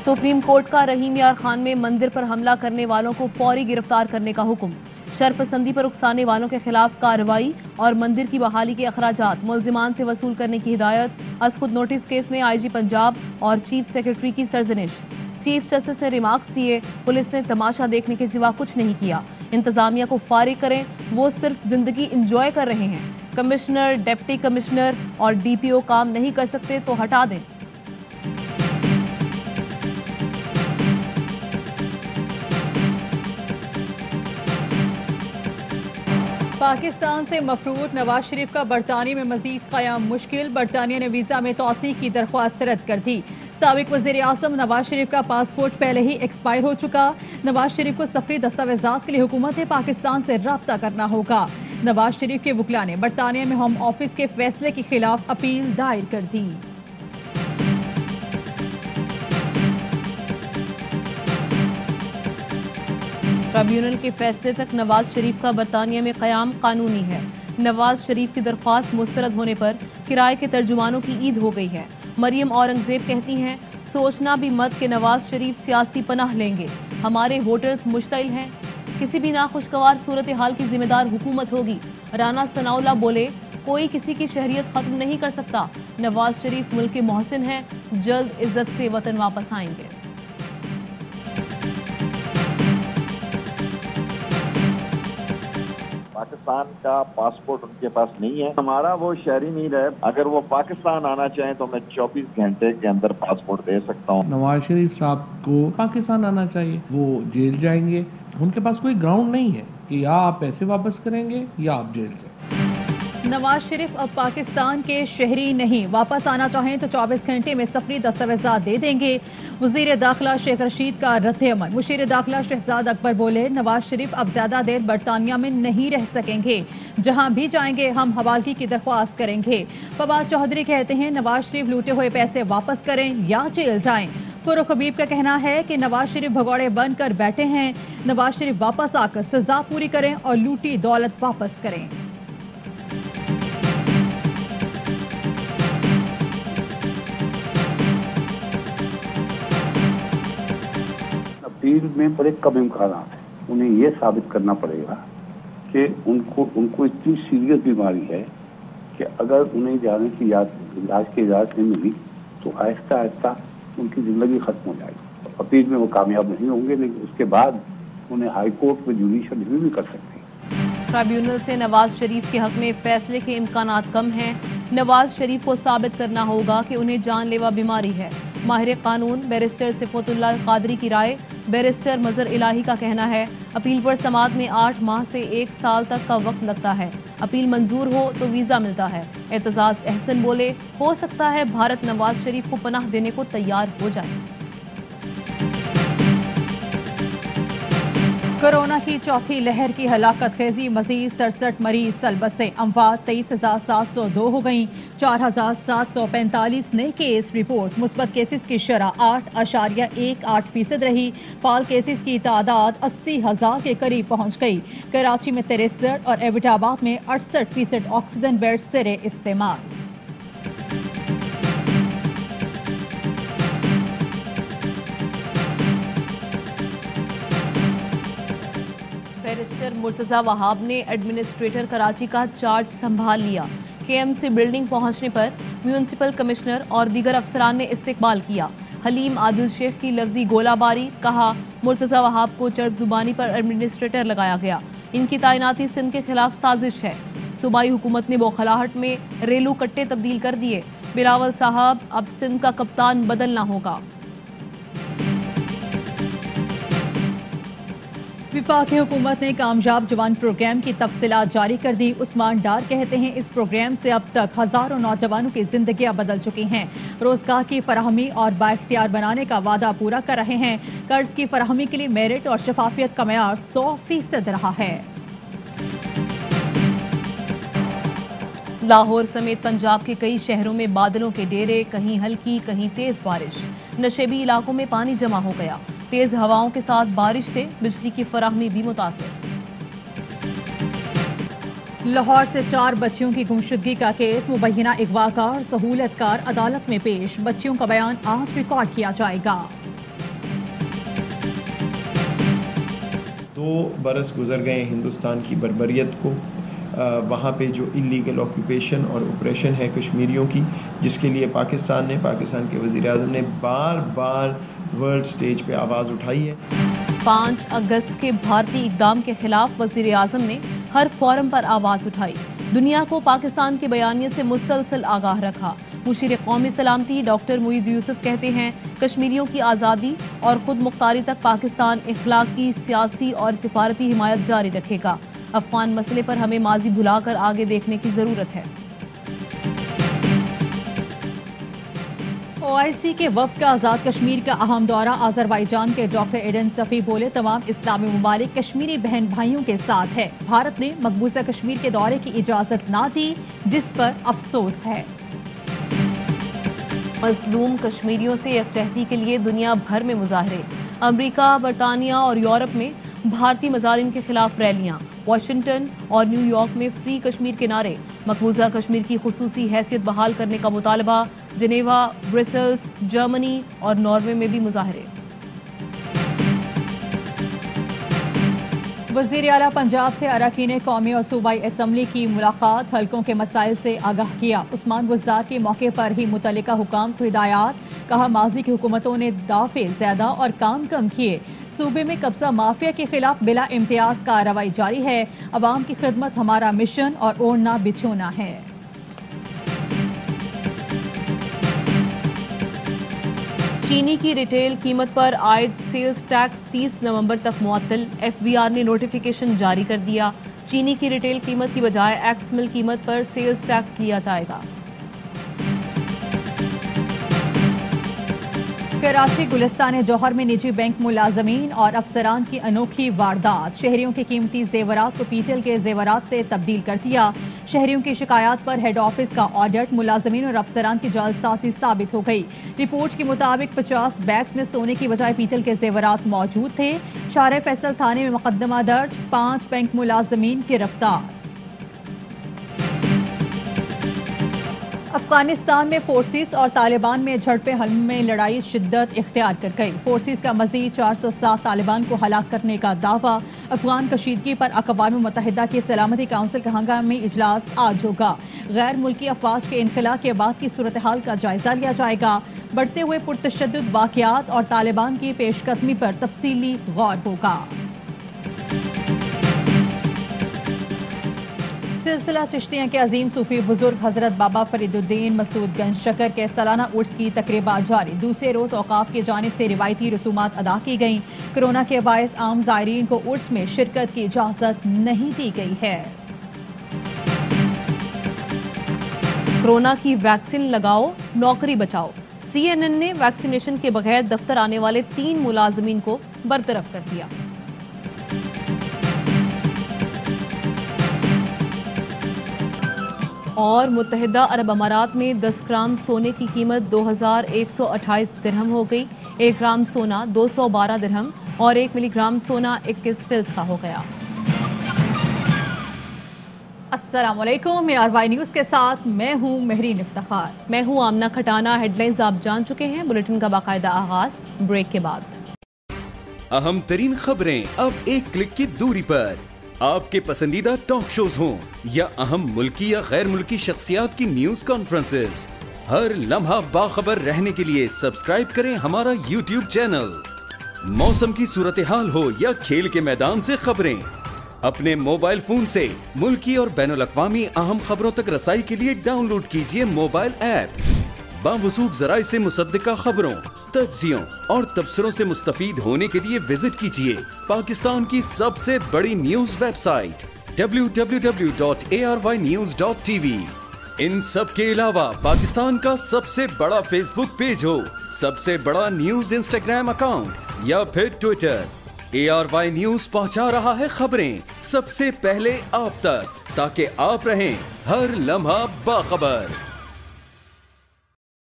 Supreme court का रहीम यार खान में मंदिर पर हमला करने वालों को फौरी गिरफ्तार करने का हुक्म। शरपसंदी पर उकसाने वालों के खिलाफ कार्रवाई और मंदिर की बहाली के अखराजात मुलजिमान से वसूल करने की हिदायत। अजखुद नोटिस केस में आईजी पंजाब और चीफ सेक्रेटरी की सरजनिश। चीफ जस्टिस ने रिमार्क्स दिए, पुलिस ने तमाशा देखने के सिवा कुछ नहीं किया। इंतजामिया को फारिग करें, वो सिर्फ जिंदगी इंजॉय कर रहे हैं। कमिश्नर, डिप्टी कमिश्नर और डीपीओ काम नहीं कर सकते तो हटा दें। पाकिस्तान से मफरूद नवाज शरीफ का बरतानिया में मजीद क़याम मुश्किल। बरतानिया ने वीज़ा में तौसीक़ की दरख्वास्त रद्द कर दी। साबिक वज़ीर आज़म नवाज शरीफ का पासपोर्ट पहले ही एक्सपायर हो चुका। नवाज शरीफ को सफरी दस्तावेजात के लिए हुकूमत पाकिस्तान से रब्ता करना होगा। नवाज शरीफ के वकला ने बरतानिया में होम ऑफिस के फैसले के खिलाफ अपील दायर कर दी। ट्रिब्यूनल के फैसले तक नवाज शरीफ का बरतानिया में क़याम कानूनी है। नवाज शरीफ की दरख्वास्त मुस्तरद होने पर किराए के तर्जुमानों की ईद हो गई है। मरियम औरंगजेब कहती हैं, सोचना भी मत कि नवाज शरीफ सियासी पनाह लेंगे। हमारे वोटर्स मुश्तिल हैं। किसी भी नाखुशगवार सूरत हाल की जिम्मेदार हुकूमत होगी। राना सनाउल्लाह बोले, कोई किसी की शहरियत खत्म नहीं कर सकता। नवाज शरीफ मुल्क के मोहसिन हैं, जल्द इज्जत से वतन वापस आएंगे। पाकिस्तान का पासपोर्ट उनके पास नहीं है। हमारा वो शहरी नहीं रहे। अगर वो पाकिस्तान आना चाहें तो मैं 24 घंटे के अंदर पासपोर्ट दे सकता हूँ। नवाज शरीफ साहब को पाकिस्तान आना चाहिए। वो जेल जाएंगे। उनके पास कोई ग्राउंड नहीं है कि या आप पैसे वापस करेंगे या आप जेल जाएंगे। नवाज शरीफ अब पाकिस्तान के शहरी नहीं, वापस आना चाहें तो 24 घंटे में सफरी दस्तावेजात दे देंगे। वज़ीर दाखिला शेख रशीद का रद्द-ए-अमल। मुशीर दाखिला शहजाद अकबर बोले, नवाज शरीफ अब ज्यादा देर बरतानिया में नहीं रह सकेंगे। जहां भी जाएंगे हम हवालगी की दरख्वास्त करेंगे। फवाद चौधरी कहते हैं, नवाज शरीफ लूटे हुए पैसे वापस करें या जेल जाएं। फरूख हबीब का कहना है कि नवाज शरीफ भगौड़े बनकर बैठे हैं। नवाज शरीफ वापस आकर सजा पूरी करें और लूटी दौलत वापस करें। अपील में बड़े कम इम्कान है। उन्हें यह साबित करना पड़ेगा कि उनको इतनी सीरियस बीमारी है कि अगर उन्हें जाने की इलाज की इजाज़त नहीं मिली तो आहिस्ता आहिस्ता उनकी ज़िंदगी ख़त्म हो जाएगी। अपील में वो कामयाब नहीं होंगे, लेकिन उसके बाद उन्हें हाई कोर्ट में जुडिशल रिव्यू भी कर सकते हैं। ट्रिब्यूनल से नवाज शरीफ के हक में फैसले के इम्कानात कम हैं। नवाज शरीफ को साबित करना होगा कि उन्हें जानलेवा बीमारी है। माहिर कानून बैरिस्टर सिफतुल्लाह कादरी की राय। बैरिस्टर मजर इलाही का कहना है, अपील पर समाअत में 8 माह से 1 साल तक का वक्त लगता है। अपील मंजूर हो तो वीज़ा मिलता है। एतजाज अहसन बोले, हो सकता है भारत नवाज शरीफ को पनाह देने को तैयार हो जाए। कोरोना की चौथी लहर की हलाकत खेजी, मजीद 67 मरीज सलबत से अमवात 23,702 हो गई। 4,745 नए केस रिपोर्ट। मुस्बत केसेस की शरह 8.18% रही। फाल केसेस की तादाद 80,000 के करीब पहुंच गई। कराची में 63 और एबटाबाद में 68% ऑक्सीजन बेड सिरे इस्तेमाल। बैरिस्टर मुर्तज़ा वहाब ने एडमिनिस्ट्रेटर कराची का चार्ज संभाल लिया। केएमसी बिल्डिंग पहुंचने पर म्यूनिसिपल कमिश्नर और दीगर अफसरान ने इस्तकबाल किया। हलीम आदिल शेख की लफ्जी गोलाबारी। कहा, मुर्तज़ा वहाब को चर्ब जुबानी पर एडमिनिस्ट्रेटर लगाया गया। इनकी तैनाती सिंध के खिलाफ साजिश है। सूबाई हुकूमत ने बौखलाहट में रेलू कट्टे तब्दील कर दिए। बिलावल साहब, अब सिंध का कप्तान बदलना होगा। विफाकी हुकूमत ने कामयाब जवान प्रोग्राम की तफसीलात जारी कर दी। उस्मान डार कहते हैं, इस प्रोग्राम से अब तक हज़ारों नौजवानों की जिंदगियां बदल चुकी हैं। रोजगार की फराहमी और बाइख्तियार बनाने का वादा पूरा कर रहे हैं। कर्ज की फराहमी के लिए मेरिट और शफाफियत का मयार 100% रहा है। लाहौर समेत पंजाब के कई शहरों में बादलों के डेरे, कहीं हल्की कहीं तेज बारिश। नशेबी इलाकों में पानी जमा हो गया। तेज हवाओं के साथ बारिश से बिजली की फराहमी भी मुतासिर। लाहौर से 4 बच्चियों की गुमशुदगी का केस। मुबैना अगवाकार सहूलतकार अदालत में पेश। बच्चियों का बयान आज रिकॉर्ड किया जाएगा। 2 बरस गुजर गए हिंदुस्तान की बर्बरियत को, वहाँ पे जो इलीगल ऑक्यूपेशन और ऑपरेशन है कश्मीरियों की, जिसके लिए पाकिस्तान के वज़ीर-ए-आज़म ने बार बार वर्ल्ड स्टेज पे आवाज़ उठाई है। 5 अगस्त के भारतीय इक़दाम के खिलाफ वज़ीर-ए-आज़म ने हर फोरम पर आवाज़ उठाई, दुनिया को पाकिस्तान के बयानिए से मुसलसल आगाह रखा। मुशीर कौमी सलामती डॉक्टर मुईद यूसुफ कहते हैं, कश्मीरियों की आज़ादी और खुद मुख्तारी तक पाकिस्तान इखलाकी, सियासी और सिफारती हिमायत जारी रखेगा। अफगान मसले पर हमें माजी भुलाकर आगे देखने की ज़रूरत है। OIC के वफ़द का आज़ाद कश्मीर का अहम दौरा, आज़रबाईजान के डॉक्टर एडन सफ़ी बोले, तमाम इस्लामी ममालिक कश्मीरी बहन भाइयों के साथ है। भारत ने मकबूजा कश्मीर के दौरे की इजाज़त ना दी, जिस पर अफसोस है। मजलूम कश्मीरियों से यकजहती के लिए दुनिया भर में मुजाहरे, अमरीका, बरतानिया और यूरोप में भारतीय मजालिम के खिलाफ रैलियां, वाशिंगटन और न्यूयॉर्क में फ्री कश्मीर के नारे, मकबूजा कश्मीर की खुसूसी हैसियत बहाल करने का मुतालबा, जिनेवा, ब्रसेल्स, जर्मनी और नॉर्वे में भी मुजाहरे। वज़ीर आला पंजाब से अरकान कौमी और सूबाई असम्बली की मुलाकात, हल्कों के मसाइल से आगाह किया। उस्मान बुज़दार के मौके पर ही मुतल्लिका हुकाम को हिदायत, कहा माजी की हुकूमतों ने दावे ज़्यादा और काम कम किए। सूबे में कब्जा माफिया के खिलाफ बिला इम्तियाज कार्रवाई जारी है। अवाम की खिदमत हमारा मिशन और ओढ़ना बिछोना है। चीनी की रिटेल कीमत पर आयद सेल्स टैक्स 30 नवंबर तक मुअत्तल, FBR ने नोटिफिकेशन जारी कर दिया। चीनी की रिटेल कीमत की बजाय एक्स मिल कीमत पर सेल्स टैक्स लिया जाएगा। कराची गुलिस्तान जौहर में निजी बैंक मुलाजमीन और अफसरान की अनोखी वारदात, शहरियों के कीमती जेवरात को पीतल के जेवरात से तब्दील कर दिया। शहरियों की शिकायत पर हेड ऑफिस का ऑडिट, मुलाजमीन और अफसरान की जालसाजी साबित हो गई। रिपोर्ट के मुताबिक 50 बैग्स में सोने की बजाय पीतल के जेवरात मौजूद थे। शारे फैसल थाने में मुकदमा दर्ज, 5 बैंक मुलाजमीन गिरफ्तार। अफगानिस्तान में फोर्सेस और तालिबान में झड़पें, हल में लड़ाई शिद्दत इख्तियार कर गई। फोर्सेस का मज़ीद 407 तालिबान को हलाक करने का दावा। अफगान कशीदगी पर अक़वाम मुत्तहिदा की सलामती काउंसिल का हंगामी इजलास आज होगा। गैर मुल्की अफवाज के इनखला के बाद की सूरत हाल का जायजा लिया जाएगा। बढ़ते हुए पुरतशद्दुद वाक़यात और तालिबान की पेशकदमी पर तफसीली गौर होगा। सिलसिला चिश्तियाँ के अजीम सूफी बुजुर्ग हजरत बाबा फरीदुद्दीन मसूद गंज शकर के सालाना उर्स की तकरीबा जारी। दूसरे रोज़ औकाफ की जानिब से रिवायती रसूमात अदा की गईं। कोरोना के बायस आम ज़ायरीन को उर्स में शिरकत की इजाज़त नहीं दी गई है। कोरोना की वैक्सीन लगाओ, नौकरी बचाओ। CNN ने वैक्सीनेशन के बगैर दफ्तर आने वाले 3 मुलाजमीन को बरतरफ कर दिया। और मुत्तहिदा अरब अमारात में 10 ग्राम सोने की कीमत 2128 दिरहम हो गई। 1 ग्राम सोना 212 दिरहम और 1 मिलीग्राम सोना 21 फिल्स का हो गया। अस्सलाम वालेकुम, ARY न्यूज़ के साथ मैं हूँ महरीन इफ्तिखार। मैं हूँ आमना खटाना। हेडलाइंस आप जान चुके हैं। बुलेटिन का बाकायदा आगाज ब्रेक के बाद। अहम तरीन खबरें अब एक क्लिक की दूरी पर। आपके पसंदीदा टॉक शोज हों या अहम मुल्की या गैर मुल्की शख्सियात की न्यूज कॉन्फ्रेंसेस, हर लम्हा बाखबर रहने के लिए सब्सक्राइब करें हमारा YouTube चैनल। मौसम की सूरत हाल हो या खेल के मैदान से खबरें, अपने मोबाइल फोन से मुल्की और बैनुल अक़वामी अहम खबरों तक रसाई के लिए डाउनलोड कीजिए मोबाइल ऐप। बावसूख ज़राए से मुसद्दिका खबरों, तज्ज़ियों और तबसरों से मुस्तफीद होने के लिए विजिट कीजिए पाकिस्तान की सबसे बड़ी न्यूज वेबसाइट www.arYnews.tv। इन सब के अलावा पाकिस्तान का सबसे बड़ा फेसबुक पेज हो, सबसे बड़ा न्यूज इंस्टाग्राम अकाउंट या फिर ट्विटर, ARY न्यूज पहुंचा रहा है खबरें सबसे पहले आप तक, ताकि आप रहें हर लम्हा बाखबर।